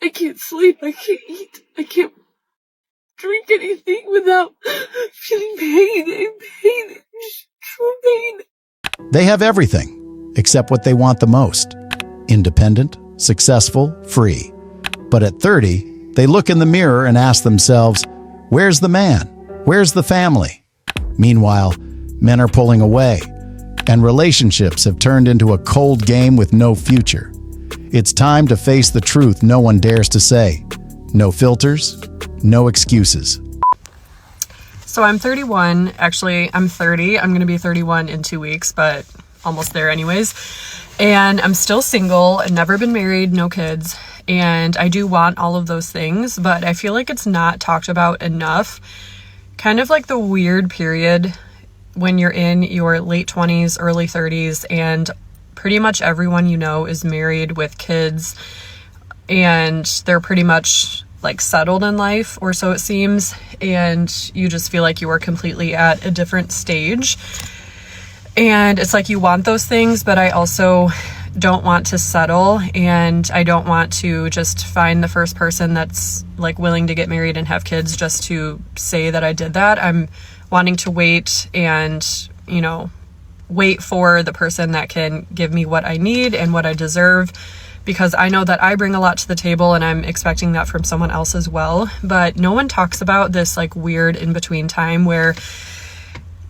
I can't sleep, I can't eat, I can't drink anything without feeling pain, true pain. They have everything, except what they want the most. Independent, successful, free. But at 30, they look in the mirror and ask themselves, where's the man? Where's the family? Meanwhile, men are pulling away, and relationships have turned into a cold game with no future. It's time to face the truth no one dares to say. No filters, no excuses. So I'm 31. Actually, I'm 30. I'm going to be 31 in 2 weeks, but almost there anyways. And I'm still single and never been married, no kids. And I do want all of those things, but I feel like it's not talked about enough. Kind of like the weird period when you're in your late 20s, early 30s, and pretty much everyone you know is married with kids, and they're pretty much like settled in life, or so it seems, and you just feel like you are completely at a different stage. And it's like you want those things, but I also don't want to settle, and I don't want to just find the first person that's like willing to get married and have kids just to say that I did that. I'm wanting to wait and, you know, wait for the person that can give me what I need and what I deserve, because I know that I bring a lot to the table and I'm expecting that from someone else as well. But no one talks about this like weird in-between time where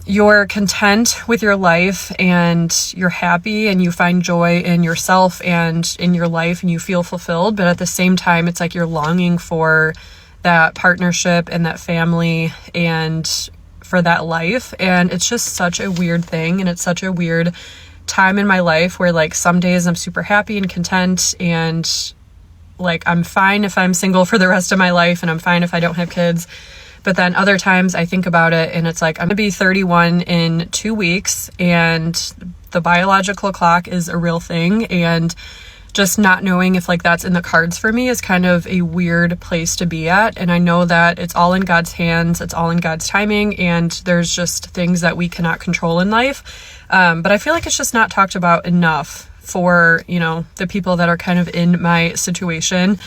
you're content with your life and you're happy and you find joy in yourself and in your life and you feel fulfilled, but at the same time it's like you're longing for that partnership and that family and for that life. And it's just such a weird thing, and it's such a weird time in my life where like some days I'm super happy and content and like I'm fine if I'm single for the rest of my life, and I'm fine if I don't have kids. But then other times I think about it and it's like, I'm gonna be 31 in 2 weeks, and the biological clock is a real thing, and just not knowing if like that's in the cards for me is kind of a weird place to be at. And I know that it's all in God's hands, it's all in God's timing, and there's just things that we cannot control in life. But I feel like it's just not talked about enough for, you know, the people that are kind of in my situation.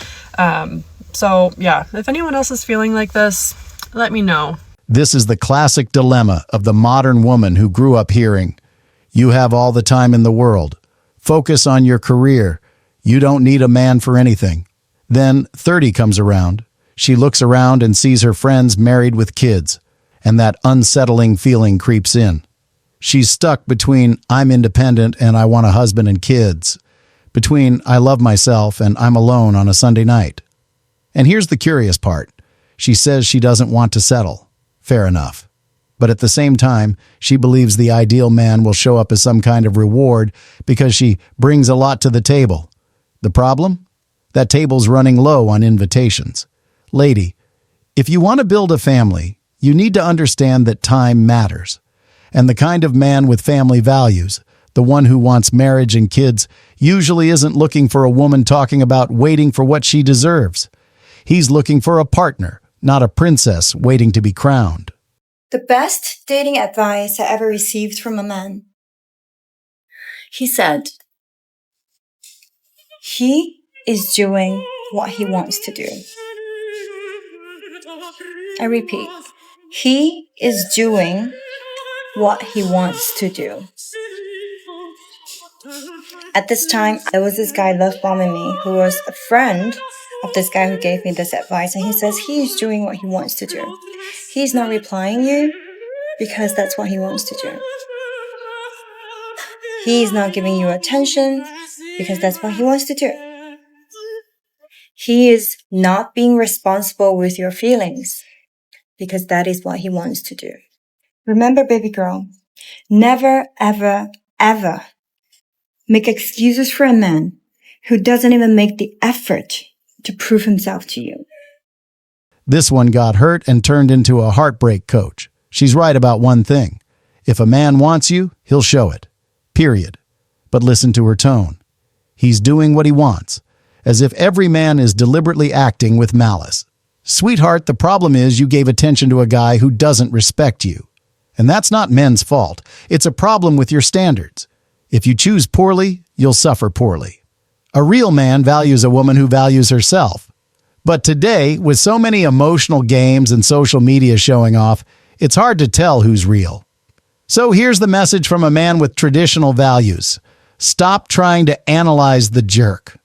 So yeah, if anyone else is feeling like this, let me know. This is the classic dilemma of the modern woman who grew up hearing, you have all the time in the world. Focus on your career. You don't need a man for anything. Then 30 comes around. She looks around and sees her friends married with kids, and that unsettling feeling creeps in. She's stuck between I'm independent and I want a husband and kids, between I love myself and I'm alone on a Sunday night. And here's the curious part. She says she doesn't want to settle. Fair enough. But at the same time, she believes the ideal man will show up as some kind of reward because she brings a lot to the table. The problem? That table's running low on invitations. Lady, if you want to build a family, you need to understand that time matters. And the kind of man with family values, the one who wants marriage and kids, usually isn't looking for a woman talking about waiting for what she deserves. He's looking for a partner, not a princess waiting to be crowned. The best dating advice I ever received from a man. He said, he is doing what he wants to do. I repeat, he is doing what he wants to do. At this time, there was this guy love bombing me who was a friend of this guy who gave me this advice, and he says he is doing what he wants to do. He's not replying you because that's what he wants to do. He's not giving you attention because that's what he wants to do. He is not being responsible with your feelings because that is what he wants to do. Remember, baby girl, never, ever, ever make excuses for a man who doesn't even make the effort to prove himself to you. This one got hurt and turned into a heartbreak coach. She's right about one thing. If a man wants you, he'll show it. Period. But listen to her tone. He's doing what he wants, as if every man is deliberately acting with malice. Sweetheart, the problem is you gave attention to a guy who doesn't respect you. And that's not men's fault. It's a problem with your standards. If you choose poorly, you'll suffer poorly. A real man values a woman who values herself, But today, with so many emotional games and social media showing off, it's hard to tell who's real. So here's the message from a man with traditional values. Stop trying to analyze the jerk.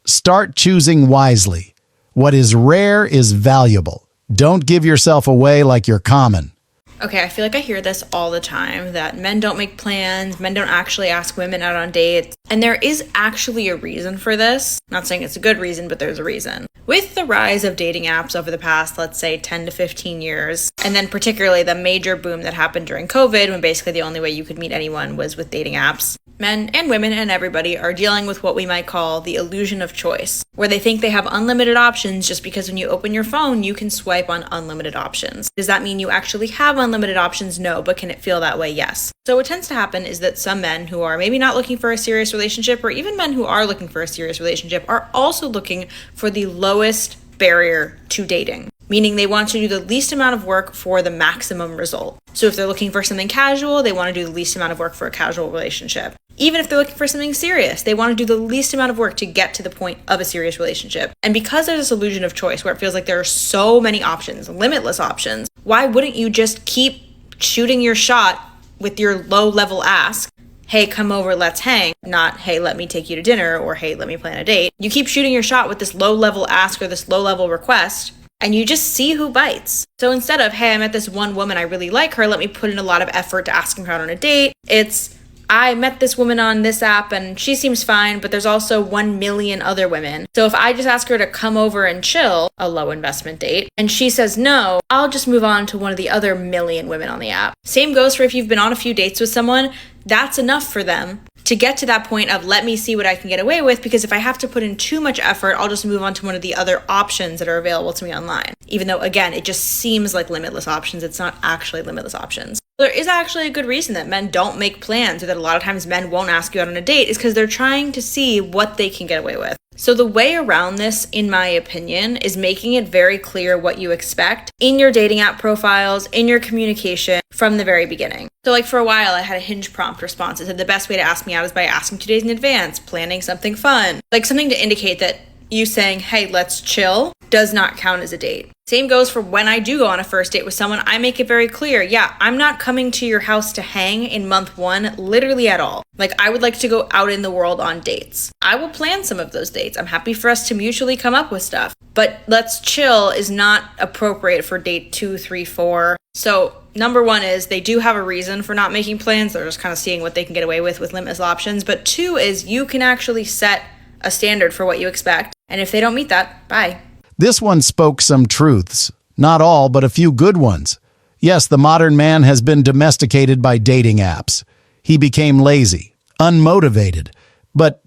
Start choosing wisely. What is rare is valuable. Don't give yourself away like you're common. Okay, I feel like I hear this all the time, that men don't make plans, men don't actually ask women out on dates. And there is actually a reason for this. Not saying it's a good reason, but there's a reason. With the rise of dating apps over the past, let's say, 10 to 15 years, and then particularly the major boom that happened during COVID, when basically the only way you could meet anyone was with dating apps, men and women and everybody are dealing with what we might call the illusion of choice, where they think they have unlimited options just because when you open your phone, you can swipe on unlimited options. Does that mean you actually have unlimited options? No, but can it feel that way? Yes. So what tends to happen is that some men who are maybe not looking for a serious relationship, or even men who are looking for a serious relationship, are also looking for the lowest barrier to dating, meaning they want to do the least amount of work for the maximum result. So if they're looking for something casual, they want to do the least amount of work for a casual relationship. Even if they're looking for something serious, they want to do the least amount of work to get to the point of a serious relationship. And because there's this illusion of choice where it feels like there are so many options, limitless options, why wouldn't you just keep shooting your shot with your low-level ask? Hey, come over, let's hang. Not, hey, let me take you to dinner, or hey, let me plan a date. You keep shooting your shot with this low-level ask or this low-level request, and you just see who bites. So instead of, hey, I met this one woman, I really like her, let me put in a lot of effort to asking her out on a date, it's, I met this woman on this app and she seems fine, but there's also 1 million other women. So if I just ask her to come over and chill, a low investment date, and she says no, I'll just move on to one of the other million women on the app. Same goes for if you've been on a few dates with someone, that's enough for them to get to that point of let me see what I can get away with, because if I have to put in too much effort, I'll just move on to one of the other options that are available to me online. Even though, again, it just seems like limitless options, it's not actually limitless options. There is actually a good reason that men don't make plans, or that a lot of times men won't ask you out on a date, is because they're trying to see what they can get away with. So the way around this, in my opinion, is making it very clear what you expect in your dating app profiles, in your communication from the very beginning. So like for a while, I had a Hinge prompt response. It said the best way to ask me out is by asking 2 days in advance, planning something fun, like something to indicate that you saying, hey, let's chill, does not count as a date. Same goes for when I do go on a first date with someone, I make it very clear, yeah, I'm not coming to your house to hang in month 1, literally at all. Like, I would like to go out in the world on dates. I will plan some of those dates. I'm happy for us to mutually come up with stuff. But let's chill is not appropriate for date 2, 3, 4. So number 1 is they do have a reason for not making plans. They're just kind of seeing what they can get away with limitless options. But 2 is you can actually set a standard for what you expect. And if they don't meet that, bye. This one spoke some truths. Not all, but a few good ones. Yes, the modern man has been domesticated by dating apps. He became lazy, unmotivated. But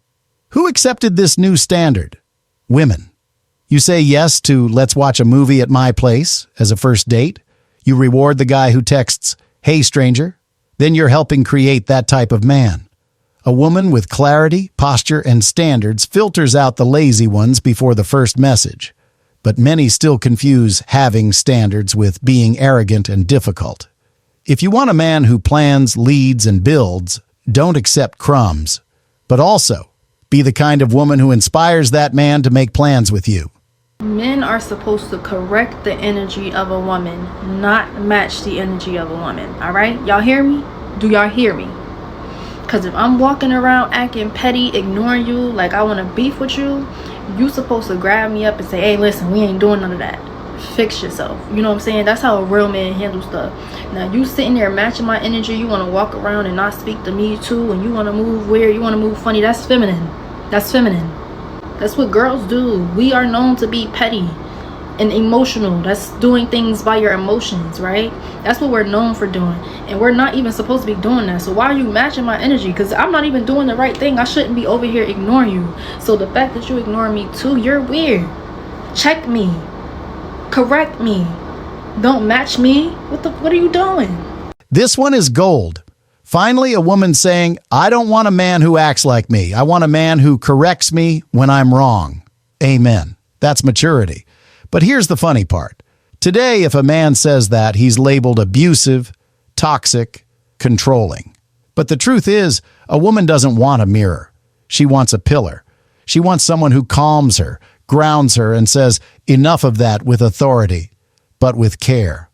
who accepted this new standard? Women. You say yes to let's watch a movie at my place as a first date. You reward the guy who texts, hey stranger. Then you're helping create that type of man. A woman with clarity, posture, and standards filters out the lazy ones before the first message. But many still confuse having standards with being arrogant and difficult. If you want a man who plans, leads, and builds, don't accept crumbs. But also, be the kind of woman who inspires that man to make plans with you. Men are supposed to correct the energy of a woman, not match the energy of a woman. All right? Y'all hear me? Do y'all hear me? Because if I'm walking around acting petty, ignoring you, like I want to beef with you, you supposed to grab me up and say, hey, listen, we ain't doing none of that. Fix yourself. You know what I'm saying? That's how a real man handles stuff. Now, you sitting there matching my energy, you want to walk around and not speak to me too, and you want to move weird, you want to move funny. That's feminine. That's feminine. That's what girls do. We are known to be petty and emotional. That's doing things by your emotions, right? That's what we're known for doing, and we're not even supposed to be doing that. So why are you matching my energy? Because I'm not even doing the right thing. I shouldn't be over here ignoring you. So the fact that you ignore me too, you're weird. Check me, correct me, don't match me. What are you doing? This one is gold. Finally, a woman saying, I don't want a man who acts like me. I want a man who corrects me when I'm wrong. Amen. That's maturity. But here's the funny part. Today, if a man says that, he's labeled abusive, toxic, controlling. But the truth is, a woman doesn't want a mirror. She wants a pillar. She wants someone who calms her, grounds her and says, enough of that with authority, but with care.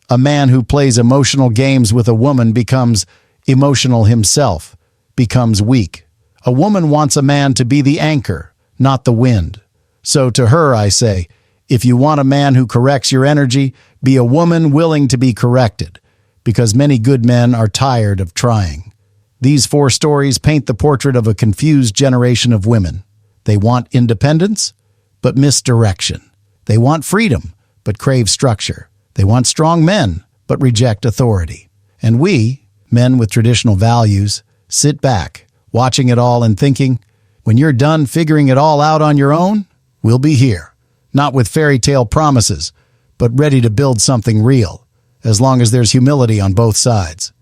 A man who plays emotional games with a woman becomes emotional himself, becomes weak. A woman wants a man to be the anchor, not the wind. So to her I say, if you want a man who corrects your energy, be a woman willing to be corrected, because many good men are tired of trying. These 4 stories paint the portrait of a confused generation of women. They want independence, but misdirection. They want freedom, but crave structure. They want strong men, but reject authority. And we, men with traditional values, sit back, watching it all and thinking, when you're done figuring it all out on your own, we'll be here. Not with fairy tale promises, but ready to build something real, as long as there's humility on both sides.